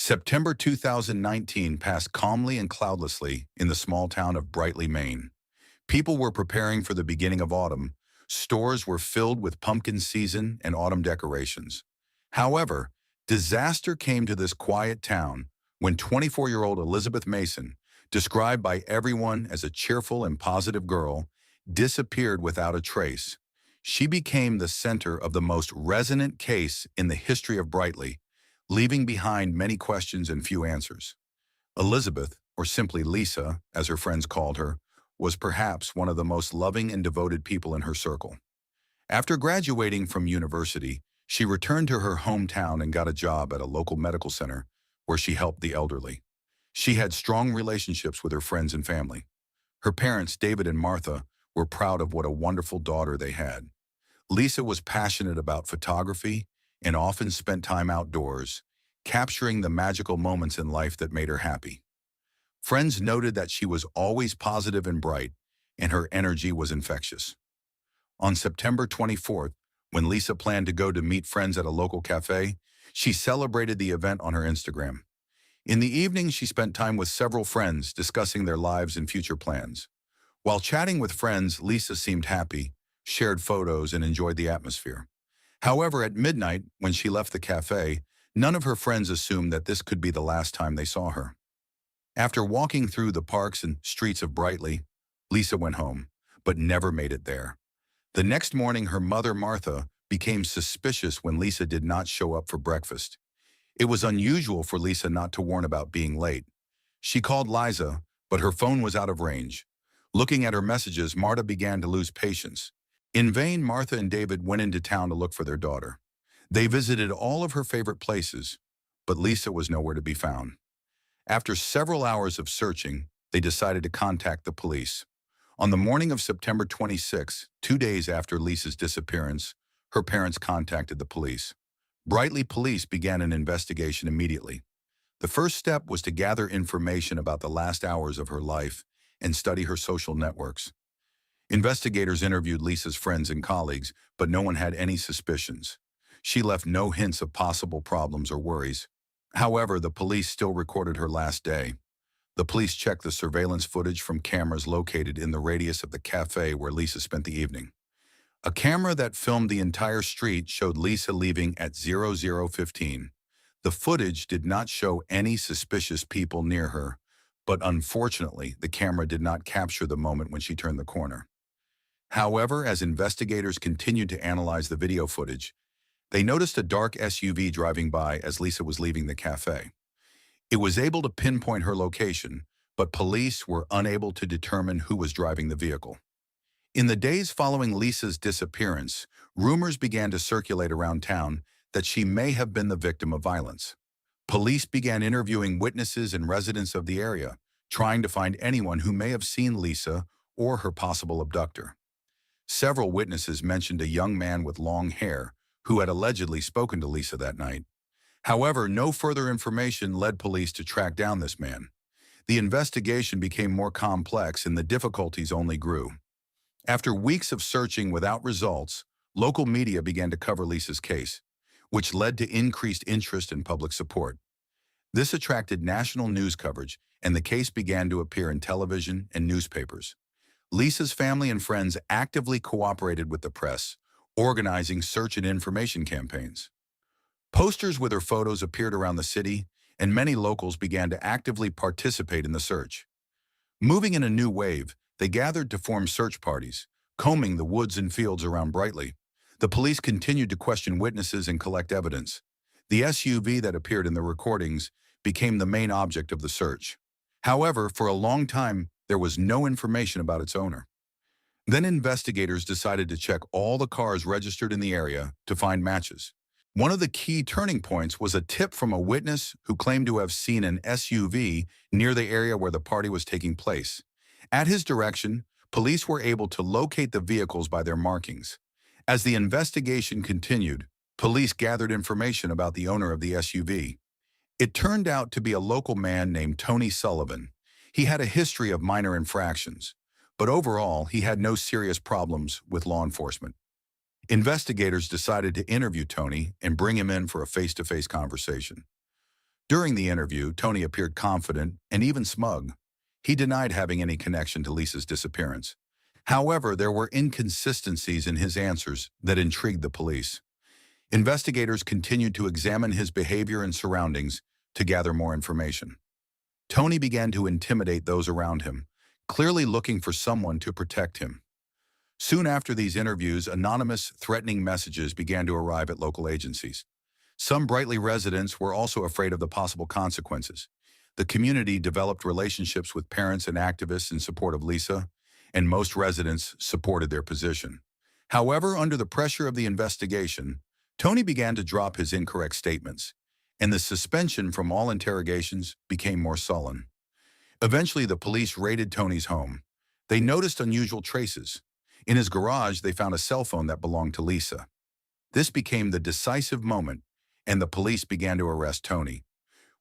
September 2019 passed calmly and cloudlessly in the small town of Brightly, Maine. People were preparing for the beginning of autumn. Stores were filled with pumpkin season and autumn decorations. However, disaster came to this quiet town when 24-year-old Elizabeth Mason, described by everyone as a cheerful and positive girl, disappeared without a trace. She became the center of the most resonant case in the history of Brightly, leaving behind many questions and few answers. Elizabeth, or simply Lisa, as her friends called her, was perhaps one of the most loving and devoted people in her circle. After graduating from university, she returned to her hometown and got a job at a local medical center where she helped the elderly. She had strong relationships with her friends and family. Her parents, David and Martha, were proud of what a wonderful daughter they had. Lisa was passionate about photography and often spent time outdoors, capturing the magical moments in life that made her happy. Friends noted that she was always positive and bright, and her energy was infectious. On September 24th, when Lisa planned to go to meet friends at a local cafe, she celebrated the event on her Instagram. In the evening, she spent time with several friends discussing their lives and future plans. While chatting with friends, Lisa seemed happy, shared photos, and enjoyed the atmosphere. However, at midnight, when she left the cafe, none of her friends assumed that this could be the last time they saw her. After walking through the parks and streets of Brightly, Lisa went home, but never made it there. The next morning, her mother, Martha, became suspicious when Lisa did not show up for breakfast. It was unusual for Lisa not to warn about being late. She called Liza, but her phone was out of range. Looking at her messages, Marta began to lose patience. In vain, Martha and David went into town to look for their daughter. They visited all of her favorite places, but Lisa was nowhere to be found. After several hours of searching, they decided to contact the police. On the morning of September 26, 2 days after Lisa's disappearance, her parents contacted the police. Brightly police began an investigation immediately. The first step was to gather information about the last hours of her life and study her social networks. Investigators interviewed Lisa's friends and colleagues, but no one had any suspicions. She left no hints of possible problems or worries. However, the police still recorded her last day. The police checked the surveillance footage from cameras located in the radius of the cafe where Lisa spent the evening. A camera that filmed the entire street showed Lisa leaving at 00:15. The footage did not show any suspicious people near her, but unfortunately, the camera did not capture the moment when she turned the corner. However, as investigators continued to analyze the video footage, they noticed a dark SUV driving by as Lisa was leaving the cafe. It was able to pinpoint her location, but police were unable to determine who was driving the vehicle. In the days following Lisa's disappearance, rumors began to circulate around town that she may have been the victim of violence. Police began interviewing witnesses and residents of the area, trying to find anyone who may have seen Lisa or her possible abductor. Several witnesses mentioned a young man with long hair who had allegedly spoken to Lisa that night. However, no further information led police to track down this man. The investigation became more complex and the difficulties only grew. After weeks of searching without results, local media began to cover Lisa's case, which led to increased interest and public support. This attracted national news coverage, and the case began to appear in television and newspapers. Lisa's family and friends actively cooperated with the press, organizing search and information campaigns. Posters with her photos appeared around the city, and many locals began to actively participate in the search. Moving in a new wave, they gathered to form search parties, combing the woods and fields around Brightly. The police continued to question witnesses and collect evidence. The SUV that appeared in the recordings became the main object of the search. However, for a long time, there was no information about its owner. Then investigators decided to check all the cars registered in the area to find matches. One of the key turning points was a tip from a witness who claimed to have seen an SUV near the area where the party was taking place. At his direction, police were able to locate the vehicles by their markings. As the investigation continued, police gathered information about the owner of the SUV. It turned out to be a local man named Tony Sullivan. He had a history of minor infractions, but overall, he had no serious problems with law enforcement. Investigators decided to interview Tony and bring him in for a face-to-face conversation. During the interview, Tony appeared confident and even smug. He denied having any connection to Lisa's disappearance. However, there were inconsistencies in his answers that intrigued the police. Investigators continued to examine his behavior and surroundings to gather more information. Tony began to intimidate those around him, clearly looking for someone to protect him. Soon after these interviews, anonymous, threatening messages began to arrive at local agencies. Some Brightly residents were also afraid of the possible consequences. The community developed relationships with parents and activists in support of Lisa, and most residents supported their position. However, under the pressure of the investigation, Tony began to drop his incorrect statements, and the suspension from all interrogations became more sullen. Eventually, the police raided Tony's home. They noticed unusual traces. In his garage, they found a cell phone that belonged to Lisa. This became the decisive moment, and the police began to arrest Tony.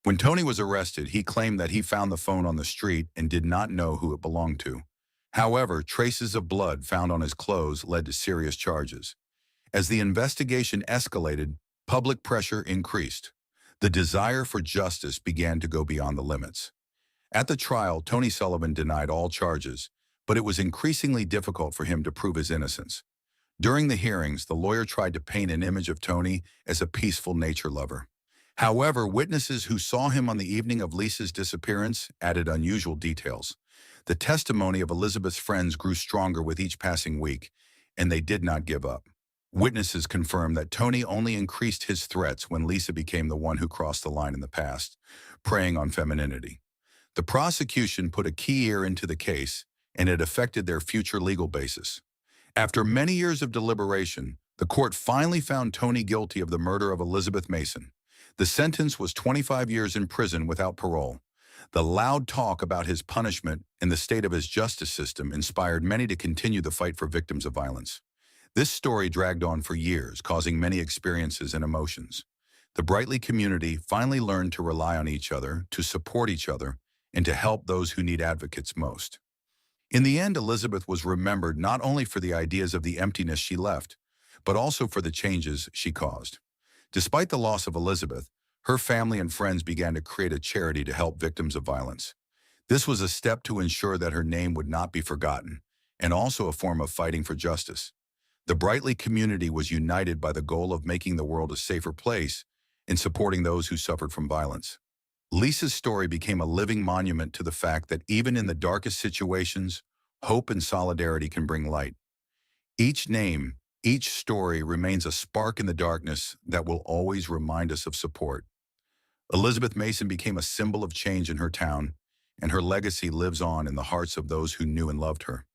When Tony was arrested, he claimed that he found the phone on the street and did not know who it belonged to. However, traces of blood found on his clothes led to serious charges. As the investigation escalated, public pressure increased. The desire for justice began to go beyond the limits. At the trial, Tony Sullivan denied all charges, but it was increasingly difficult for him to prove his innocence. During the hearings, the lawyer tried to paint an image of Tony as a peaceful nature lover. However, witnesses who saw him on the evening of Lisa's disappearance added unusual details. The testimony of Elizabeth's friends grew stronger with each passing week, and they did not give up. Witnesses confirmed that Tony only increased his threats when Lisa became the one who crossed the line in the past, preying on femininity. The prosecution put a key ear into the case, and it affected their future legal basis. After many years of deliberation, the court finally found Tony guilty of the murder of Elizabeth Mason. The sentence was 25 years in prison without parole. The loud talk about his punishment and the state of his justice system inspired many to continue the fight for victims of violence. This story dragged on for years, causing many experiences and emotions. The Brightly community finally learned to rely on each other, to support each other, and to help those who need advocates most. In the end, Elizabeth was remembered not only for the ideas of the emptiness she left, but also for the changes she caused. Despite the loss of Elizabeth, her family and friends began to create a charity to help victims of violence. This was a step to ensure that her name would not be forgotten, and also a form of fighting for justice. The Brightly community was united by the goal of making the world a safer place and supporting those who suffered from violence. Lisa's story became a living monument to the fact that even in the darkest situations, hope and solidarity can bring light. Each name, each story remains a spark in the darkness that will always remind us of support. Elizabeth Mason became a symbol of change in her town, and her legacy lives on in the hearts of those who knew and loved her.